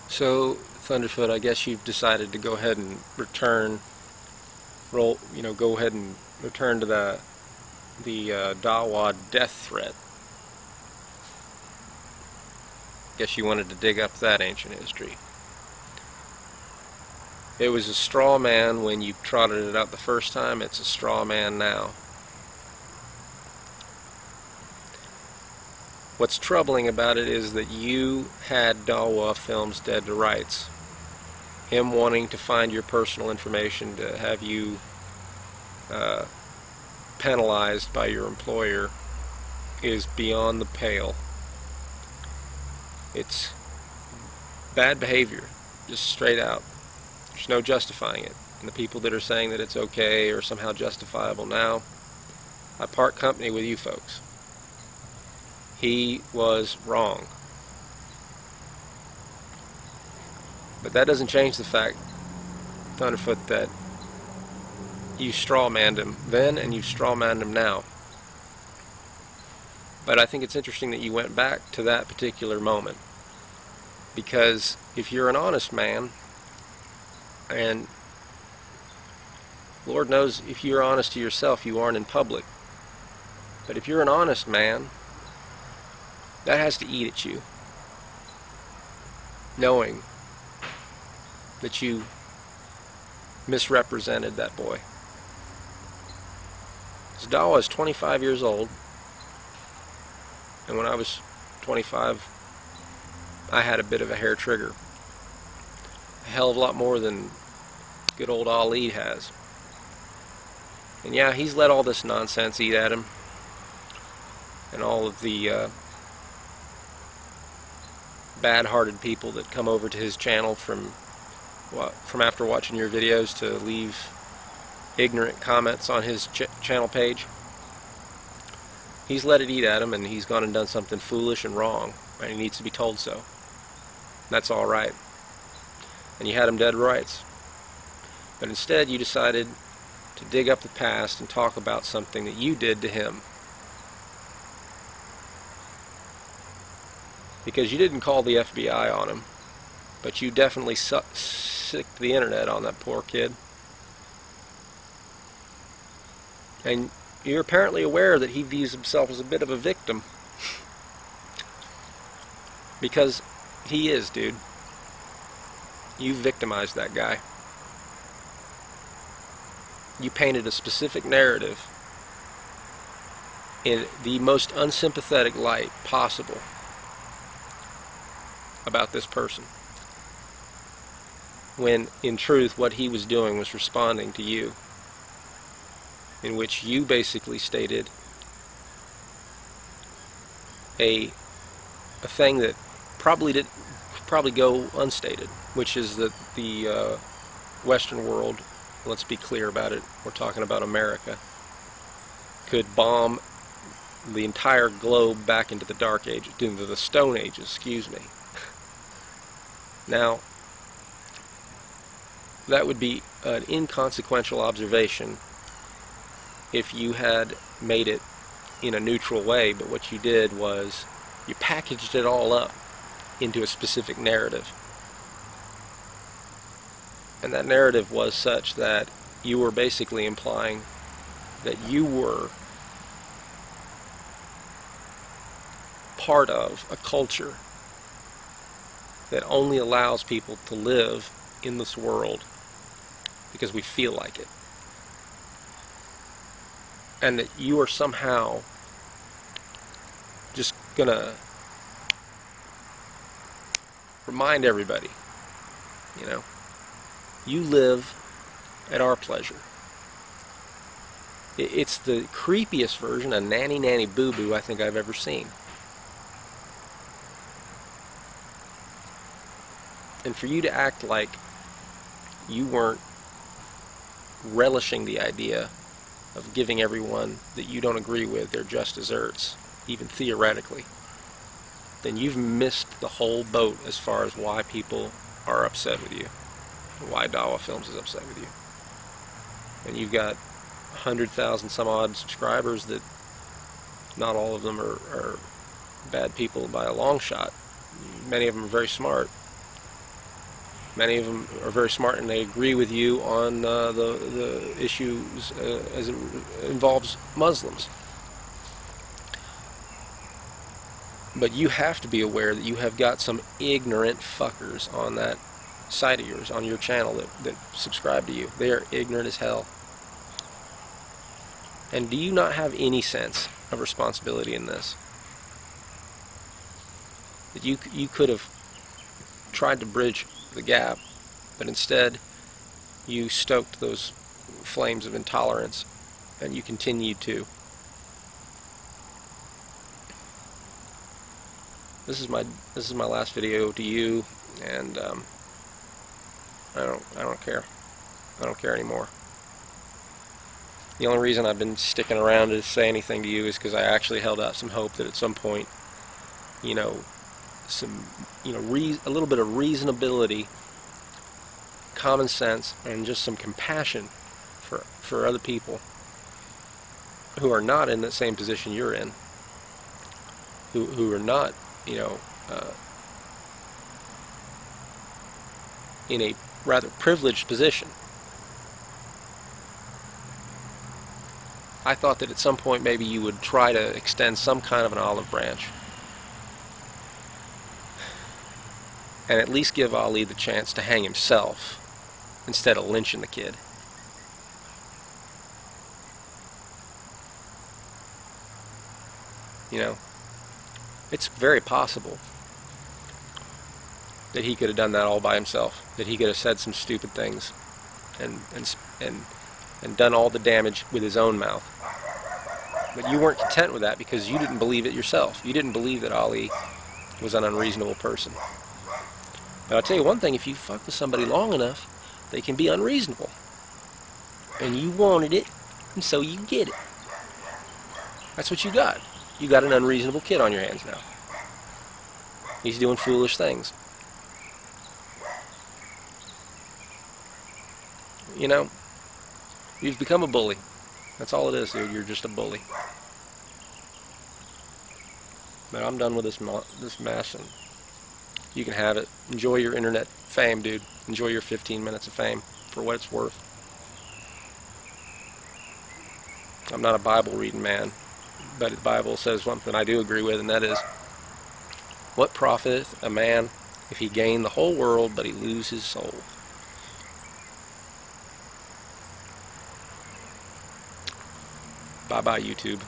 So, Thunderfoot, I guess you've decided to go ahead and go ahead and return to the Dawa death threat. Guess you wanted to dig up that ancient history. It was a straw man when you trotted it out the first time. It's a straw man now. What's troubling about it is that you had Dawahfilms dead to rights. Him wanting to find your personal information to have you penalized by your employer is beyond the pale. It's bad behavior, just straight out. There's no justifying it. And the people that are saying that it's okay or somehow justifiable now, I part company with you folks. He was wrong. But that doesn't change the fact, Thunderfoot, that you strawmanned him then and you strawmanned him now. But I think it's interesting that you went back to that particular moment. Because if you're an honest man, and Lord knows if you're honest to yourself, you aren't in public. But if you're an honest man, that has to eat at you, knowing that you misrepresented that boy. Dawa is 25 years old, and when I was 25, I had a bit of a hair trigger. A hell of a lot more than good old Ali has. And yeah, he's let all this nonsense eat at him, and all of the bad-hearted people that come over to his channel from after watching your videos to leave ignorant comments on his channel page. He's let it eat at him, and he's gone and done something foolish and wrong, and he needs to be told so. That's all right. And you had him dead to rights. But instead you decided to dig up the past and talk about something that you did to him. Because you didn't call the FBI on him, but you definitely sicked the internet on that poor kid. And you're apparently aware that he views himself as a bit of a victim. Because he is, dude. You victimized that guy. You painted a specific narrative in the most unsympathetic light possible about this person, when in truth what he was doing was responding to you, in which you basically stated a thing that probably go unstated, which is that the Western world, let's be clear about it, we're talking about America, could bomb the entire globe back into the Dark Ages, into the Stone Ages, excuse me. Now, that would be an inconsequential observation if you had made it in a neutral way, but what you did was you packaged it all up into a specific narrative. And that narrative was such that you were basically implying that you were part of a culture that only allows people to live in this world because we feel like it. And that you are somehow just gonna remind everybody, you live at our pleasure. It's the creepiest version of nanny nanny boo boo I think I've ever seen. And for you to act like you weren't relishing the idea of giving everyone that you don't agree with their just desserts, even theoretically, then you've missed the whole boat as far as why people are upset with you, why Dawahfilms is upset with you. And you've got 100,000 some odd subscribers that not all of them are bad people by a long shot. Many of them are very smart. Many of them are very smart and they agree with you on the issues as it involves Muslims. But you have to be aware that you have got some ignorant fuckers on that site of yours, on your channel, that subscribe to you. They are ignorant as hell. And do you not have any sense of responsibility in this? That you could have tried to bridge the gap, but instead you stoked those flames of intolerance, and you continued to. This is my last video to you, and I don't care. I don't care anymore. The only reason I've been sticking around to say anything to you is because I actually held out some hope that at some point, you know, a little bit of reasonability, common sense, and just some compassion for other people who are not in the same position you're in, who are not, you know, in a rather privileged position. I thought that at some point maybe you would try to extend some kind of an olive branch and at least give Ali the chance to hang himself instead of lynching the kid. You know, it's very possible that he could have done that all by himself, that he could have said some stupid things and done all the damage with his own mouth. But you weren't content with that because you didn't believe it yourself. You didn't believe that Ali was an unreasonable person. But I'll tell you one thing, if you fuck with somebody long enough, they can be unreasonable. And you wanted it, and so you get it. That's what you got. You got an unreasonable kid on your hands now. He's doing foolish things. You know, you've become a bully. That's all it is, dude. You're just a bully. But I'm done with this mess, and you can have it. Enjoy your internet fame, dude. Enjoy your 15 minutes of fame for what it's worth. I'm not a Bible reading man, but the Bible says something I do agree with, and that is, what profiteth a man if he gain the whole world but he lose his soul? Bye-bye, YouTube.